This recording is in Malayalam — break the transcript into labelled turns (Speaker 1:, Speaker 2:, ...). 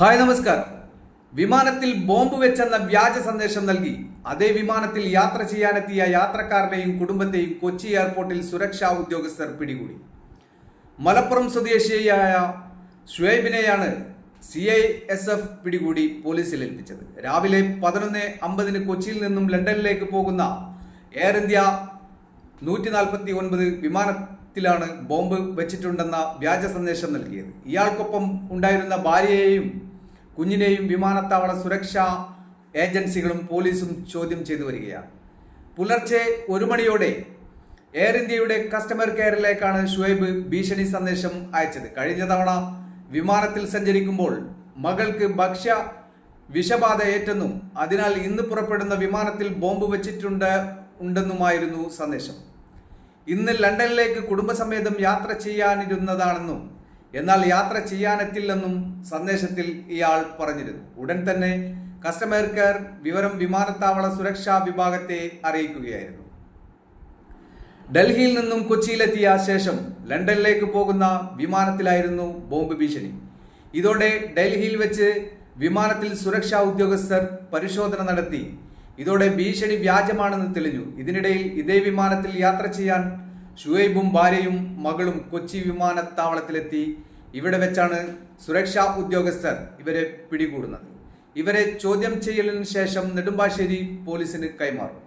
Speaker 1: ഹായ് നമസ്കാരം. വിമാനത്തിൽ ബോംബ് വെച്ചെന്ന വ്യാജ സന്ദേശം നൽകി അതേ വിമാനത്തിൽ യാത്ര ചെയ്യാനെത്തിയ യാത്രക്കാരനെയും കുടുംബത്തെയും കൊച്ചി എയർപോർട്ടിൽ സുരക്ഷാ ഉദ്യോഗസ്ഥർ പിടികൂടി. മലപ്പുറം സ്വദേശിയായ ഷുഹൈബിനെയാണ് CISF പിടികൂടി പോലീസിൽ ഏൽപ്പിച്ചത്. രാവിലെ 11:50 കൊച്ചിയിൽ നിന്നും ലണ്ടനിലേക്ക് പോകുന്ന എയർ ഇന്ത്യ 149 വിമാനത്തിലാണ് ബോംബ് വെച്ചിട്ടുണ്ടെന്ന വ്യാജ സന്ദേശം നൽകിയത്. ഇയാൾക്കൊപ്പം ഉണ്ടായിരുന്ന ഭാര്യയെയും കുഞ്ഞിനെയും വിമാനത്താവള സുരക്ഷാ ഏജൻസികളും പോലീസും ചോദ്യം ചെയ്തു വരികയാണ്. പുലർച്ചെ 1 മണിയോടെ എയർ ഇന്ത്യയുടെ കസ്റ്റമർ കെയറിലേക്കാണ് ഷുഹൈബ് ഭീഷണി സന്ദേശം അയച്ചത്. കഴിഞ്ഞ തവണ വിമാനത്തിൽ സഞ്ചരിക്കുമ്പോൾ മകൾക്ക് ഭക്ഷ്യ വിഷബാധ ഏറ്റെന്നും അതിനാൽ ഇന്ന് പുറപ്പെടുന്ന വിമാനത്തിൽ ബോംബ് വെച്ചിട്ടുണ്ടെന്നുമായിരുന്നു സന്ദേശം. ഇന്ന് ലണ്ടനിലേക്ക് കുടുംബസമേതം യാത്ര ചെയ്യാനിരുന്നതാണെന്നും എന്നാൽ യാത്ര ചെയ്യാനെത്തില്ലെന്നും സന്ദേശത്തിൽ ഇയാൾ പറഞ്ഞിരുന്നു. ഉടൻ തന്നെ കസ്റ്റമർ കെയർ വിവരം വിമാനത്താവള സുരക്ഷാ വിഭാഗത്തെ അറിയിക്കുകയായിരുന്നു. ഡൽഹിയിൽ നിന്നും കൊച്ചിയിലെത്തിയ ശേഷം ലണ്ടനിലേക്ക് പോകുന്ന വിമാനത്തിലായിരുന്നു ബോംബ് ഭീഷണി. ഇതോടെ ഡൽഹിയിൽ വെച്ച് വിമാനത്തിൽ സുരക്ഷാ ഉദ്യോഗസ്ഥർ പരിശോധന നടത്തി. ഇതോടെ ഭീഷണി വ്യാജമാണെന്ന് തെളിഞ്ഞു. ഇതിനിടയിൽ ഇതേ വിമാനത്തിൽ യാത്ര ചെയ്യാൻ ഷുഹൈബും ഭാര്യയും മകളും കൊച്ചി വിമാനത്താവളത്തിലെത്തി. ഇവിടെ വെച്ചാണ് സുരക്ഷാ ഉദ്യോഗസ്ഥർ ഇവരെ പിടികൂടുന്നത്. ഇവരെ ചോദ്യം ചെയ്യലിന് ശേഷം നെടുമ്പാശ്ശേരി പോലീസിന് കൈമാറും.